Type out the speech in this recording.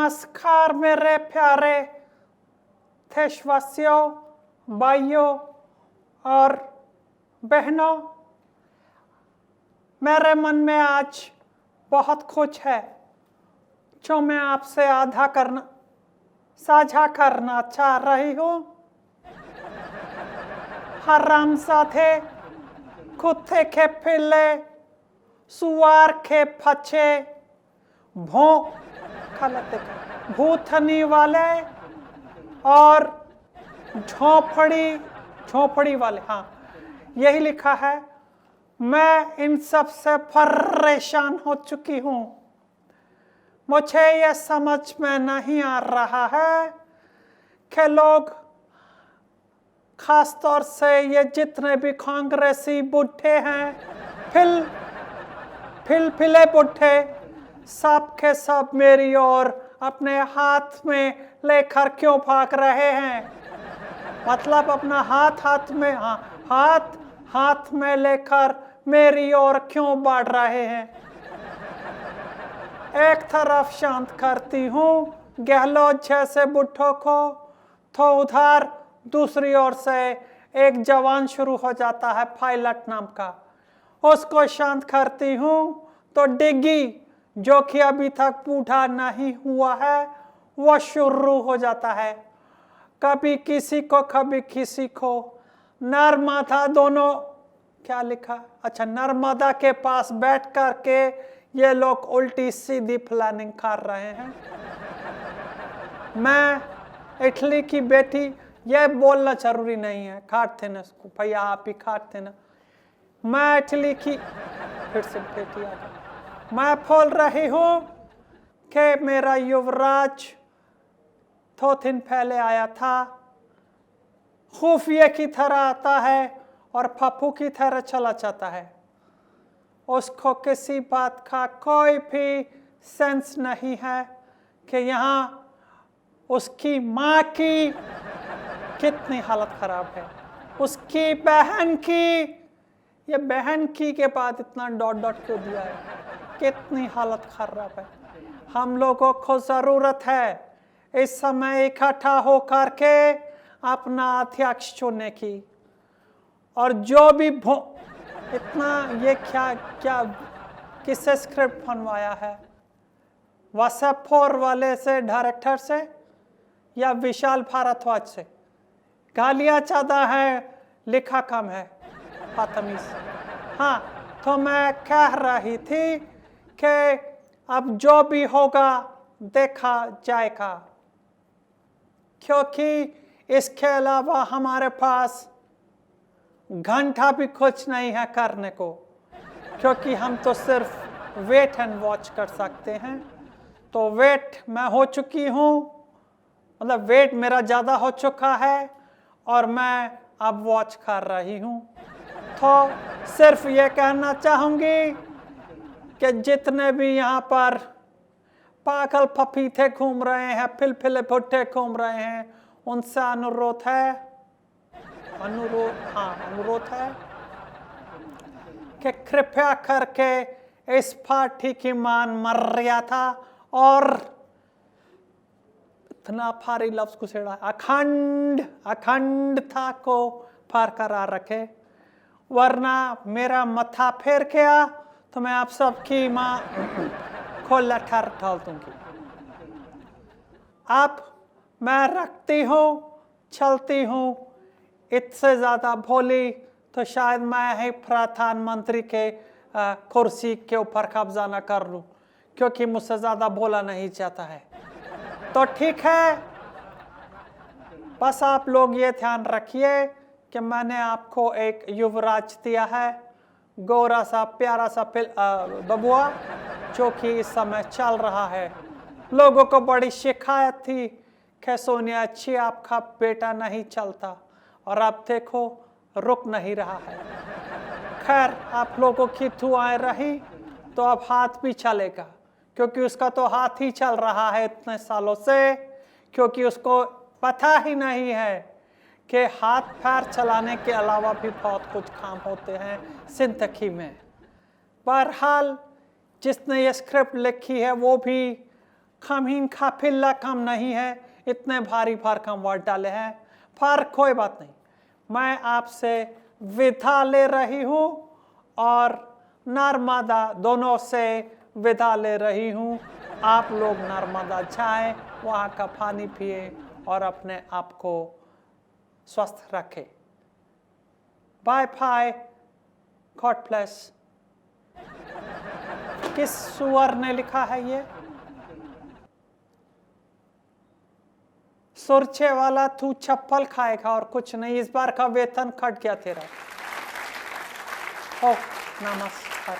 नमस्कार मेरे प्यारे देशवासियों, भाइयों और बहनों। मेरे मन में आज बहुत कुछ है जो मैं आपसे साझा करना चाह रही हूँ। हरामजादे, कुत्ते के पिल्ले, सुअर के बच्चे, भूतनी वाले और झोपड़ी वाले, हाँ यही लिखा है। मैं इन सब से परेशान हो चुकी हूँ। मुझे यह समझ में नहीं आ रहा है कि लोग, खास तौर से ये जितने भी कांग्रेसी बुढ़े हैं, फिले बुढ़े, सब के सब मेरी ओर अपने हाथ में लेकर क्यों भाग रहे हैं? मतलब अपना हाथ में लेकर मेरी ओर क्यों बढ़ रहे हैं? एक तरफ शांत करती हूँ गहलोत जैसे बुढ़ों को, तो उधर दूसरी ओर से एक जवान शुरू हो जाता है पायलट नाम का, उसको शांत करती हूँ तो डिग्गी, जो कि अभी तक बूढ़ा नहीं हुआ है, वो शुरू हो जाता है। कभी किसी को कभी किसी को। नर्मदा दोनों, क्या लिखा, अच्छा, नर्मदा के पास बैठ कर के ये लोग उल्टी सीधी प्लानिंग कर रहे हैं। मैं इटली की बेटी, ये बोलना जरूरी नहीं है, काटते ना इसको भैया, आप ही काटते ना। मैं इटली की, फिर से बेटी आ गई। मैं बोल रही हूँ कि मेरा युवराज 2 दिन पहले आया था, खुफिया की तरह आता है और पप्पू की तरह चला जाता है। उसको किसी बात का कोई भी सेंस नहीं है कि यहाँ उसकी माँ की कितनी हालत खराब है, उसकी बहन की, ये बहन की के बाद इतना डॉट डॉट क्यों दिया है, कितनी हालत खराब है। हम लोगों को जरूरत है इस समय इकट्ठा होकर के अपना अध्यक्ष चुनने की। और जो भी इतना, ये क्या किससे स्क्रिप्ट बनवाया है? WhatsApp वाले से, डायरेक्टर से, या विशाल भारद्वाज से? गालियाँ ज़्यादा है, लिखा कम है, बदतमीज। हाँ, तो मैं कह रही थी कि अब जो भी होगा देखा जाएगा, क्योंकि इसके अलावा हमारे पास घंटा भी कुछ नहीं है करने को, क्योंकि हम तो सिर्फ वेट एंड वॉच कर सकते हैं। तो वेट मैं हो चुकी हूँ, मतलब वेट मेरा ज़्यादा हो चुका है और मैं अब वॉच कर रही हूँ। तो सिर्फ ये कहना चाहूँगी कि जितने भी यहाँ पर पागल पपीते घूम रहे हैं, फिले भुट्टे घूम रहे हैं, उनसे अनुरोध है कि कृपया करके इस पार्टी की मान मर्यादा और इतना भारी लफ्ज घुसेड़ा अखंडता को बरकरार रखे, वरना मेरा मत्था फेर गया तो मैं आप सबकी माँ को लठर डाल दूंगी। अब मैं रखती हूँ, चलती हूँ। इससे ज़्यादा बोली तो शायद मैं ही प्रधानमंत्री के कुर्सी के ऊपर कब्जा न कर लूँ, क्योंकि मुझसे ज़्यादा बोला नहीं जाता है। तो ठीक है, बस आप लोग ये ध्यान रखिए कि मैंने आपको एक युवराज दिया है, गोरा सा प्यारा सा बबुआ, जो कि इस समय चल रहा है। लोगों को बड़ी शिकायत थी कि सोनिया अच्छी, आपका बेटा नहीं चलता, और अब देखो रुक नहीं रहा है। खैर, आप लोगों की दुआएं रही तो अब हाथ भी चलेगा, क्योंकि उसका तो हाथ ही चल रहा है इतने सालों से, क्योंकि उसको पता ही नहीं है कि हाथ पैर चलाने के अलावा भी बहुत कुछ काम होते हैं जिंदगी में। बहरहाल जिसने ये स्क्रिप्ट लिखी है वो भी खमीन खाफिल्ला कम नहीं है, इतने भारी भरकम वर्ड डाले हैं। पर कोई बात नहीं, मैं आपसे विदा ले रही हूँ और नर्मदा दोनों से विदा ले रही हूँ। आप लोग नर्मदा जाएं, वहाँ का पानी पिए और अपने आप को स्वस्थ रखें। Bye bye, god bless. किस सुअर ने लिखा है ये? सुरछे वाला, तू चप्पल खाएगा और कुछ नहीं, इस बार का वेतन कट गया तेरा। ओ नमस्कार।